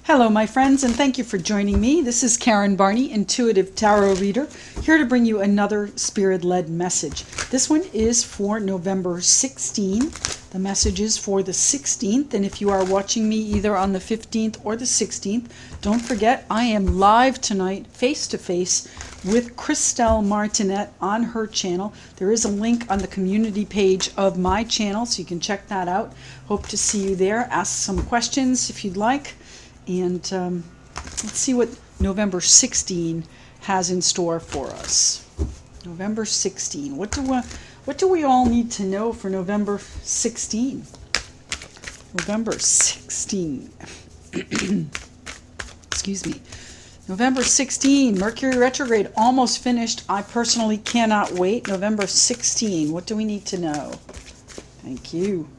Hello, my friends, and thank you for joining me. This is Karen Barney, Intuitive Tarot Reader, here to bring you another spirit-led message. This one is for November 16. The message is for the 16th, and if you are watching me either on the 15th or the 16th, don't forget I am live tonight, face-to-face, with Christelle Martinet on her channel. There is a link on the community page of my channel, so you can check that out. Hope to see you there. Ask some questions if you'd like. And let's see what November 16 has in store for us. November 16. What do we all need to know for November 16? November 16. Excuse me. November 16, Mercury retrograde, almost finished. I personally cannot wait. November 16. What do we need to know? Thank you.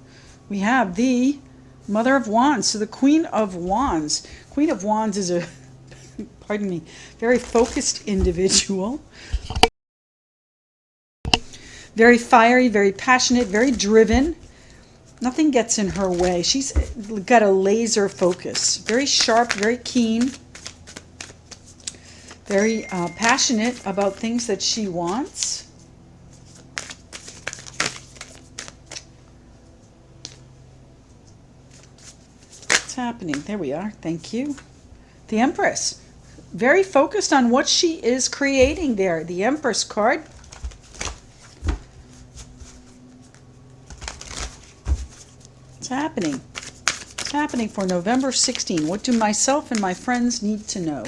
We have the Mother of Wands, so the Queen of Wands. Queen of Wands is a, pardon me, very focused individual. Very fiery, very passionate, very driven. Nothing gets in her way. She's got a laser focus. Very sharp, very keen. Very passionate about things that she wants. Happening. There we are. Thank you. The Empress. Very focused on what she is creating there. The Empress card. It's happening. It's happening for November 16. What do myself and my friends need to know?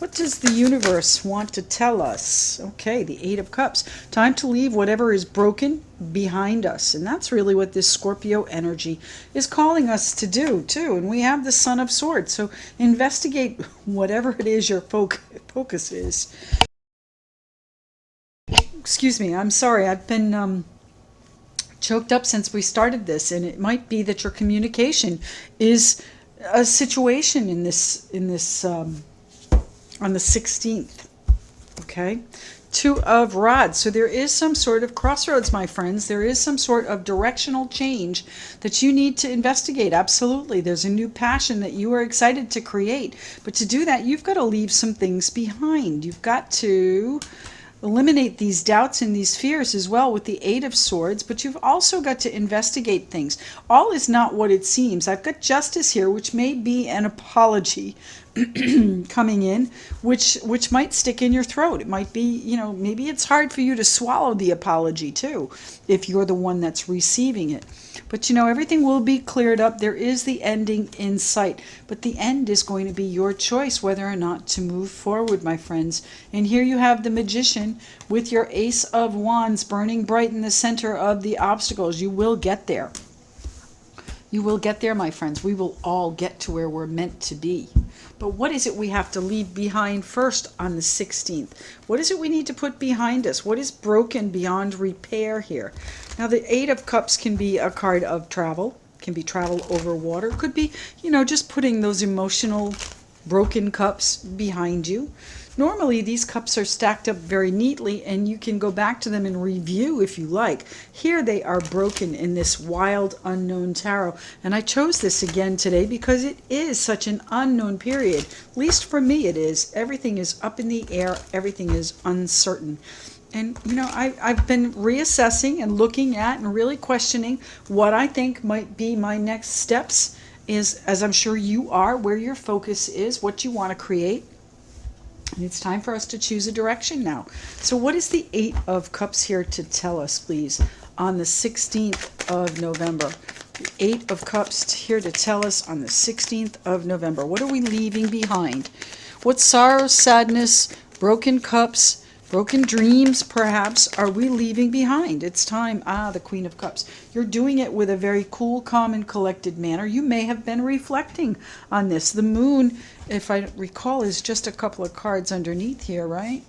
What does the universe want to tell us? Okay, the Eight of Cups. Time to leave whatever is broken behind us. And that's really what this Scorpio energy is calling us to do, too. And we have the Son of Swords. So investigate whatever it is your focus is. Excuse me, I'm sorry. I've been choked up since we started this. And it might be that your communication is a situation in this on the 16th, okay? Two of Rods. So there is some sort of crossroads, my friends. There is some sort of directional change that you need to investigate. Absolutely. There's a new passion that you are excited to create. But to do that, you've got to leave some things behind. You've got to eliminate these doubts and these fears as well with the Eight of Swords, but you've also got to investigate things. All is not what it seems. I've got Justice here, which may be an apology coming in, which might stick in your throat. It might be, you know, maybe it's hard for you to swallow the apology too, if you're the one that's receiving it. But you know, everything will be cleared up. There is the ending in sight, but the end is going to be your choice whether or not to move forward, my friends. And here you have the Magician with your Ace of Wands burning bright in the center of the obstacles. You will get there. You will get there, my friends. We will all get to where we're meant to be. But what is it we have to leave behind first on the 16th? What is it we need to put behind us? What is broken beyond repair here? Now, the Eight of Cups can be a card of travel. Can be travel over water. Could be, you know, just putting those emotional broken cups behind you. Normally, these cups are stacked up very neatly, and you can go back to them and review if you like. Here they are broken in this wild, unknown tarot. And I chose this again today because it is such an unknown period. At least for me it is. Everything is up in the air. Everything is uncertain. And, you know, I've been reassessing and looking at and really questioning what I think might be my next steps, is, as I'm sure you are, where your focus is, what you want to create. And it's time for us to choose a direction now. So what is the Eight of Cups here to tell us, please, on the 16th of November? The Eight of Cups here to tell us on the 16th of November. What are we leaving behind? What sorrow, sadness, broken cups, broken dreams, perhaps, are we leaving behind? It's time. The Queen of Cups. You're doing it with a very cool, calm, and collected manner. You may have been reflecting on this. The Moon, if I recall, is just a couple of cards underneath here, right?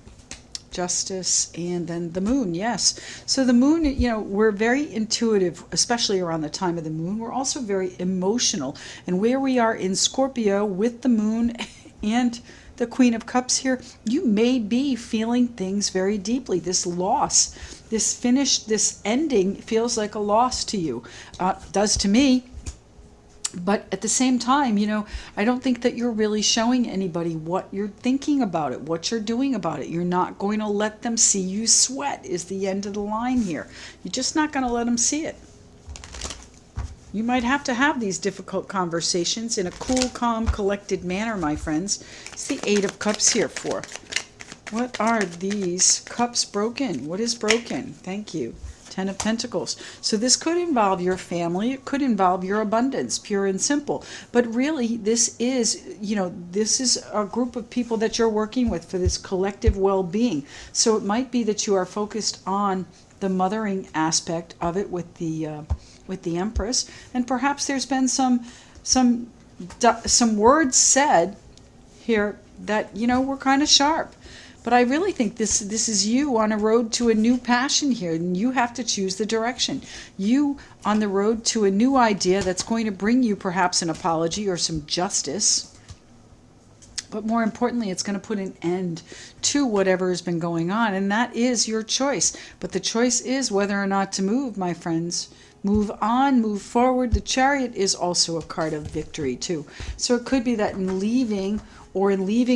Justice and then the Moon, yes. So the Moon, you know, we're very intuitive, especially around the time of the Moon. We're also very emotional. And where we are in Scorpio with the Moon and the Queen of Cups here, you may be feeling things very deeply. This loss, this finish, this ending feels like a loss to you. Does to me. But at the same time, I don't think that you're really showing anybody what you're thinking about it, what you're doing about it. You're not going to let them see you sweat, is the end of the line here. You're just not going to let them see it. You might have these difficult conversations in a cool, calm, collected manner, my friends. It's the Eight of Cups here for. What are these cups broken? What is broken? Thank you. Ten of Pentacles. So this could involve your family. It could involve your abundance, pure and simple. But really, this is, this is a group of people that you're working with for this collective well-being. So it might be that you are focused on the mothering aspect of it with the Empress, and perhaps there's been some words said here that were kind of sharp. But I really think this is you on a road to a new passion here, and you have to choose the direction. You on the road to a new idea that's going to bring you perhaps an apology or some justice. But more importantly, it's going to put an end to whatever has been going on, and that is your choice. But the choice is whether or not to move, my friends. Move on, move forward. The Chariot is also a card of victory too. So it could be that in leaving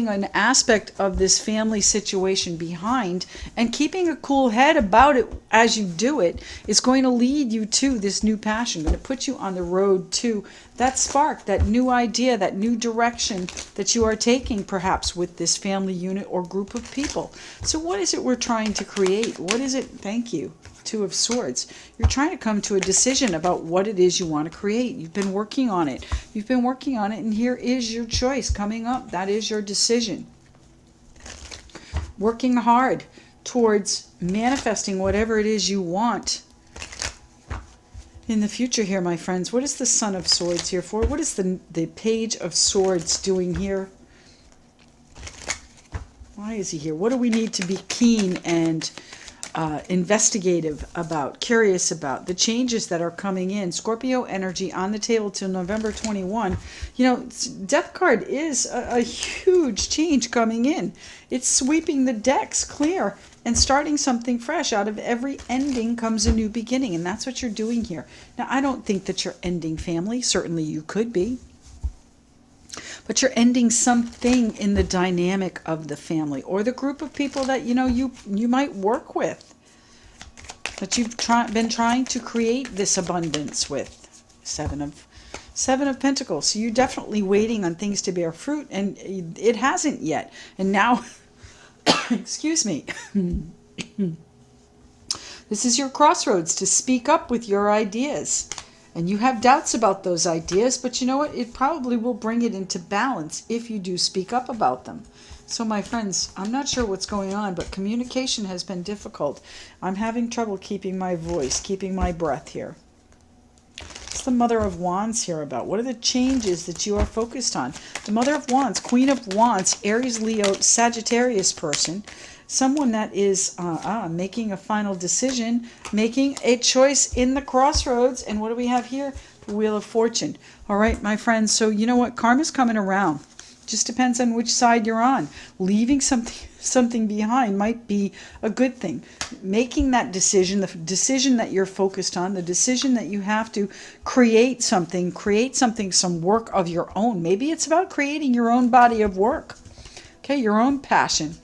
an aspect of this family situation behind and keeping a cool head about it as you do it is going to lead you to this new passion, going to put you on the road to that spark, that new idea, that new direction that you are taking perhaps with this family unit or group of people. So what is it we're trying to create? What is it? Thank you. Two of Swords. You're trying to come to a decision about what it is you want to create. You've been working on it. You've been working on it, and here is your choice coming up. That is your decision. Working hard towards manifesting whatever it is you want in the future here, my friends. What is the Son of Swords here for? What is the Page of Swords doing here? Why is he here? What do we need to be keen and investigative about, curious about? The changes that are coming in. Scorpio energy on the table till November 21. Death card is a huge change coming in. It's sweeping the decks clear and starting something fresh. Out of every ending comes a new beginning, and that's what you're doing here. Now, I don't think that you're ending family. Certainly you could be. But you're ending something in the dynamic of the family or the group of people that you might work with, that you've been trying to create this abundance with. Seven of Pentacles. So you're definitely waiting on things to bear fruit, and it hasn't yet. And now, excuse me, this is your crossroads to speak up with your ideas. And you have doubts about those ideas, but you know what? It probably will bring it into balance if you do speak up about them. So my friends, I'm not sure what's going on, but communication has been difficult. I'm having trouble keeping my voice, keeping my breath here. What's the Mother of Wands here about? What are the changes that you are focused on? The Mother of Wands, Queen of Wands, Aries, Leo, Sagittarius person. Someone that is making a final decision, making a choice in the crossroads. And what do we have here? The Wheel of Fortune. All right, my friends. So you know what? Karma's coming around. Just depends on which side you're on. Leaving something behind might be a good thing. Making that decision, the decision that you're focused on, the decision that you have to create something, some work of your own. Maybe it's about creating your own body of work. Okay, your own passion.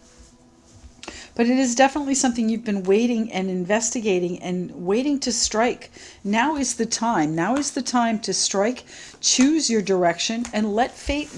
But it is definitely something you've been waiting and investigating and waiting to strike. Now is the time. Now is the time to strike, choose your direction, and let fate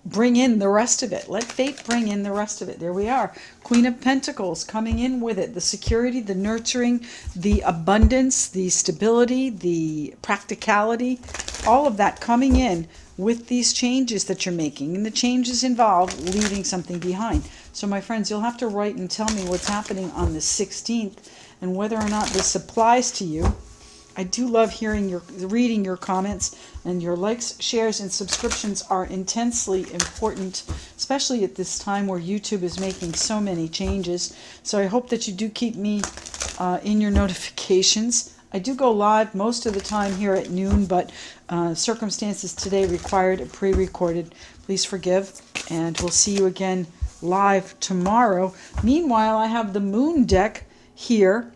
bring in the rest of it. Let fate bring in the rest of it. There we are. Queen of Pentacles coming in with it. The security, the nurturing, the abundance, the stability, the practicality, all of that coming in with these changes that you're making. And the changes involve leaving something behind. So my friends, you'll have to write and tell me what's happening on the 16th and whether or not this applies to you. I do love reading your comments, and your likes, shares, and subscriptions are intensely important, especially at this time where YouTube is making so many changes. So I hope that you do keep me in your notifications. I do go live most of the time here at noon, but circumstances today required a pre-recorded. Please forgive, and we'll see you again live tomorrow. Meanwhile, I have the Moon deck here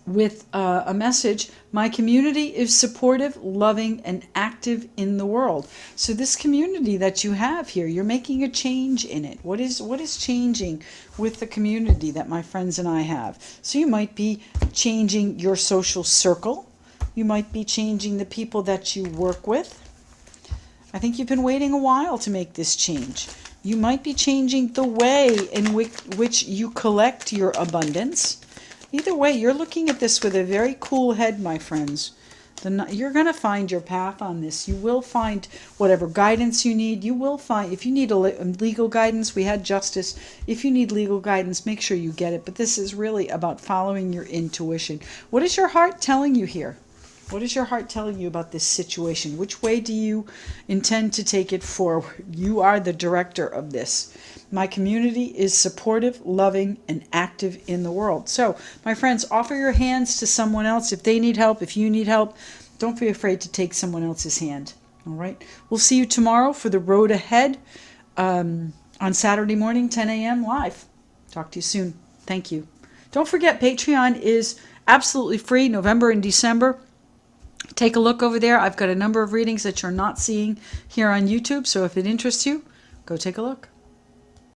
with a message. My community is supportive, loving, and active in the world. So this community that you have here, you're making a change in it. What is changing with the community that my friends and I have? So you might be changing your social circle. You might be changing the people that you work with. I think you've been waiting a while to make this change. You might be changing the way in which you collect your abundance. Either way, you're looking at this with a very cool head, my friends. You're going to find your path on this. You will find whatever guidance you need. You will find, if you need legal guidance, we had justice. If you need legal guidance, make sure you get it. But this is really about following your intuition. What is your heart telling you here? What is your heart telling you about this situation? Which way do you intend to take it forward? You are the director of this. My community is supportive, loving, and active in the world. So, my friends, offer your hands to someone else. If they need help, if you need help, don't be afraid to take someone else's hand. All right? We'll see you tomorrow for the road ahead on Saturday morning, 10 a.m. live. Talk to you soon. Thank you. Don't forget, Patreon is absolutely free, November and December. Take a look over there. I've got a number of readings that you're not seeing here on YouTube. So if it interests you, go take a look.